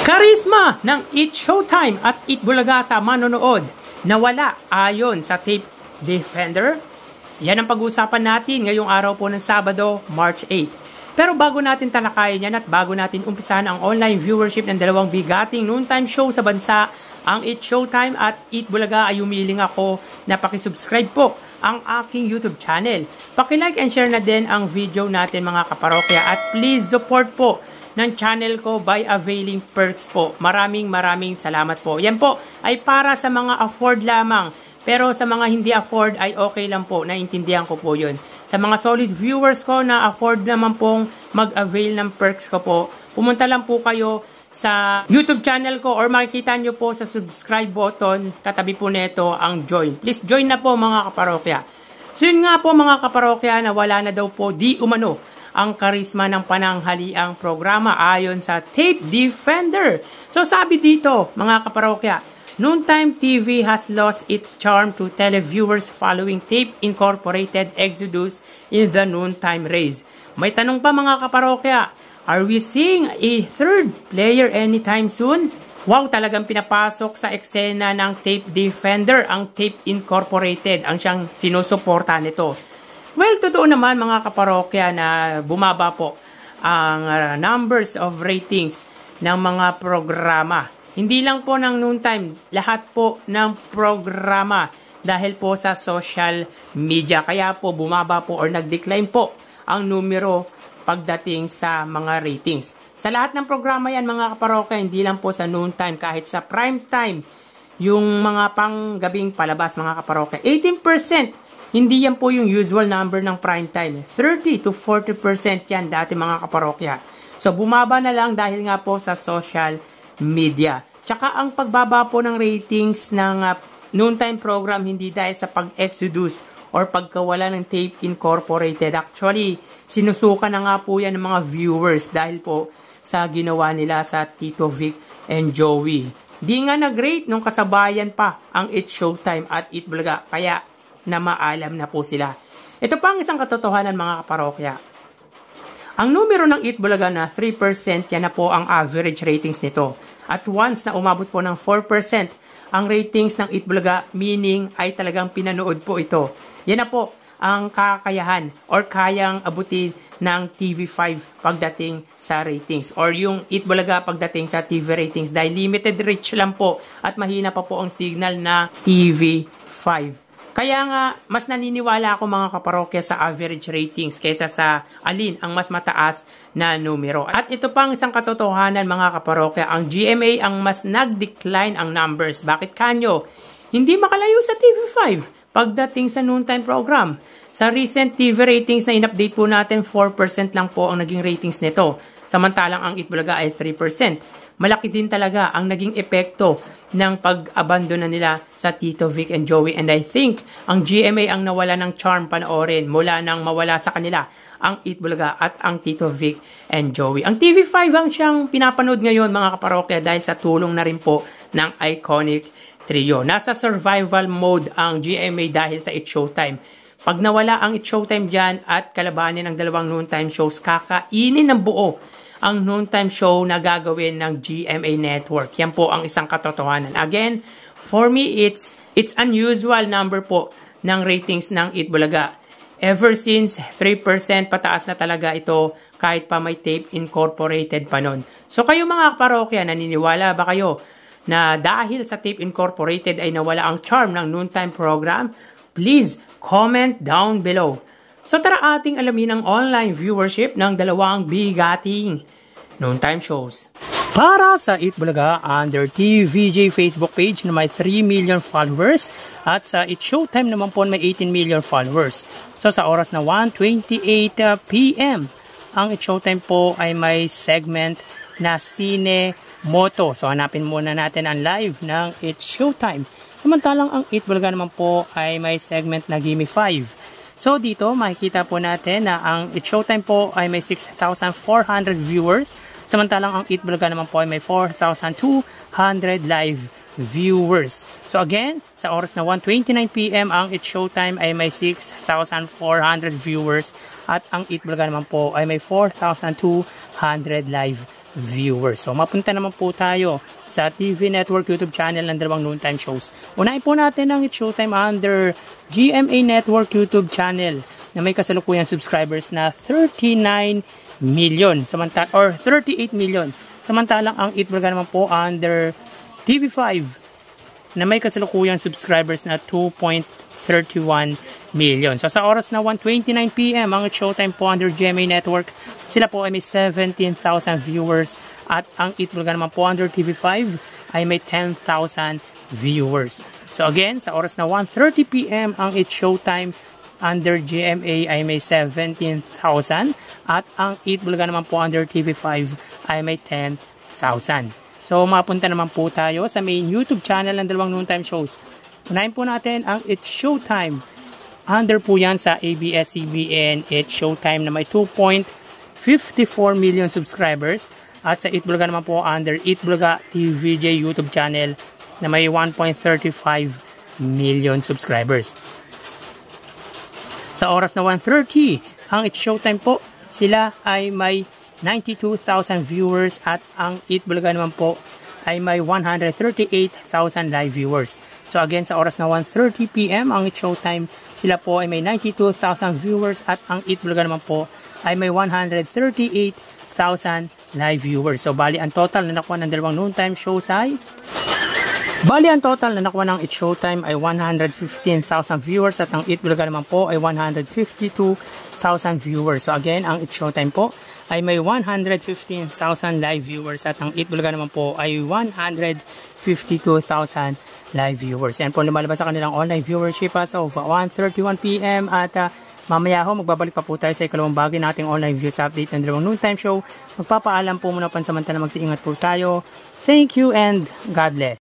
Karisma ng Eat Showtime at Eat Bulaga sa manonood nawala ayon sa Tape Defender. Yan ang pag-uusapan natin ngayong araw po ng Sabado, March 8. Pero bago natin talakayin yan at bago natin umpisahan ang online viewership ng dalawang bigating noontime show sa bansa, ang Eat Showtime at Eat Bulaga, ay humiling ako na pakisubscribe po ang aking YouTube channel. Pakilike and share na din ang video natin mga kaparokya at please support po ng channel ko by availing perks po. Maraming salamat po. Yan po ay para sa mga afford lamang. Pero sa mga hindi afford ay okay lang po. Naintindihan ko po yun. Sa mga solid viewers ko na afford naman pong mag-avail ng perks ko po, pumunta lang po kayo sa YouTube channel ko or makikita nyo po sa subscribe button. Katabi po nito ang join. Please join na po mga kaparokya. So yun nga po mga kaparokya na wala na daw po di umano ang karisma ng pananghaliang programa ayon sa Tape Defender. So sabi dito, mga kaparokya, Noontime TV has lost its charm to televiewers following Tape Incorporated exodus in the noontime race. May tanong pa mga kaparokya, are we seeing a third player anytime soon? Wow, talagang pinapasok sa eksena ng Tape Defender ang Tape Incorporated, ang siyang sinusuporta nito. Well, totoo naman mga kaparokya na bumaba po ang numbers of ratings ng mga programa. Hindi lang po ng noontime, lahat po ng programa dahil po sa social media. Kaya po bumaba po or nag-decline po ang numero pagdating sa mga ratings. Sa lahat ng programa yan mga kaparokya, hindi lang po sa noontime, kahit sa prime time, yung mga panggabing palabas mga kaparokya, 18%. Hindi yan po yung usual number ng prime time. 30 to 40% yan dati mga kaparokya. So bumaba na lang dahil nga po sa social media. Tsaka ang pagbaba po ng ratings ng noontime program hindi dahil sa pag-exodus or pagkawala ng Tape Incorporated. Actually, sinusuka na nga po yan ng mga viewers dahil po sa ginawa nila sa Tito Vic and Joey. Di nga nag-rate nung kasabayan pa ang Eat Showtime at Eat Bulaga. Kaya na maalam na po sila. Ito pa ang isang katotohanan mga kaparokya. Ang numero ng Eat Bulaga na 3%, yan na po ang average ratings nito. At once na umabot po ng 4% ang ratings ng Eat Bulaga, meaning ay talagang pinanood po ito. Yan na po ang kakayahan or kayang abutin ng TV5 pagdating sa ratings. Or yung Eat Bulaga pagdating sa TV ratings dahil limited reach lang po at mahina pa po ang signal na TV5. Kaya nga, mas naniniwala ako mga kaparokya sa average ratings kaysa sa alin ang mas mataas na numero. At ito pang isang katotohanan mga kaparokya, ang GMA ang mas nag-decline ang numbers. Bakit kanyo? Hindi makalayo sa TV5 pagdating sa noontime program. Sa recent TV ratings na in-update po natin, 4% lang po ang naging ratings nito. Samantalang ang Eat Bulaga ay 3%. Malaki din talaga ang naging epekto ng pag-abandon na nila sa Tito Vic and Joey. And I think ang GMA ang nawala ng charm panoorin mula nang mawala sa kanila ang Eat Bulaga at ang Tito Vic and Joey. Ang TV5 ang siyang pinapanood ngayon mga kaparokya dahil sa tulong na rin po ng iconic trio. Nasa survival mode ang GMA dahil sa Eat Showtime. Pag nawala ang Eat Showtime dyan at kalabanin ng dalawang noontime shows, kakainin ng buo ang noontime show na gagawin ng GMA Network. Yan po ang isang katotohanan. Again, for me, it's unusual number po ng ratings ng Eat Bulaga. Ever since 3% pataas na talaga ito kahit pa may Tape Incorporated pa nun. So kayo mga parokya, naniniwala ba kayo na dahil sa Tape Incorporated ay nawala ang charm ng noontime program? Please comment down below. So tara ating alamin ang online viewership ng dalawang bigating noontime shows. Para sa Eat Bulaga, under TVJ Facebook page na may 3 million followers at sa Eat Showtime naman po may 18 million followers. So sa oras na 1:28 PM, ang Eat Showtime po ay may segment na Sine Moto. So hanapin muna natin ang live ng Eat Showtime. Samantalang ang Eat Bulaga naman po ay may segment na Gimme 5. So dito makikita po natin na ang Eat Showtime po ay may 6,400 viewers. Samantalang ang Eat Bulaga naman po ay may 4,200 live viewers. So again, sa oras na 1:29 PM, ang Eat Showtime ay may 6,400 viewers at ang Eat Bulaga naman po ay may 4,200 live viewers. So, mapunta naman po tayo sa TV Network YouTube channel ng dalawang noontime shows. Unahin po natin ang It's Showtime under GMA Network YouTube channel na may kasalukuyang subscribers na 39 million or 38 million. Samantalang ang Eat Bulaga naman po under TV5 na may kasalukuyang subscribers na 2.31 million. So sa oras na 1:29 PM ang It's Showtime po under GMA Network, sila po ay may 17,000 viewers at ang Eat Bulaga naman po under TV5 ay may 10,000 viewers. So again, sa oras na 1:30 PM ang It's Showtime under GMA ay may 17,000 at ang Eat Bulaga naman po under TV5 ay may 10,000. So mapunta naman po tayo sa main YouTube channel ng dalawang noontime shows. Unahin po natin ang It's Showtime. Under po yan sa ABS-CBN It's Showtime na may 2.54 million subscribers at sa Eat Bulaga naman po under Eat Bulaga TVJ YouTube channel na may 1.35 million subscribers. Sa oras na 1:30, ang It's Showtime po, sila ay may 92,000 viewers at ang Eat Bulaga naman po ay may 138,000 live viewers. So again, sa oras na 1:30 PM, ang It's Showtime, sila po ay may 92,000 viewers at ang Eat Bulaga naman po ay may 138,000 live viewers. So bali, ang total na nakuha ng dalawang noontime shows ay ang total na nakuha ng It's Showtime ay 115,000 viewers at ang Eat Bulaga naman po ay 152,000 viewers. So again, ang It's Showtime po ay may 115,000 live viewers at ang Eat Bulaga naman po ay 152,000 live viewers. Yan po lumalabas sa kanilang online viewership as of 1:31 PM at mamaya ho, magbabalik pa po tayo sa ikalawang bagay nating online views update ng dalawang noontime show. Magpapaalam po muna pansamantala, mag-iingat po tayo. Thank you and God bless.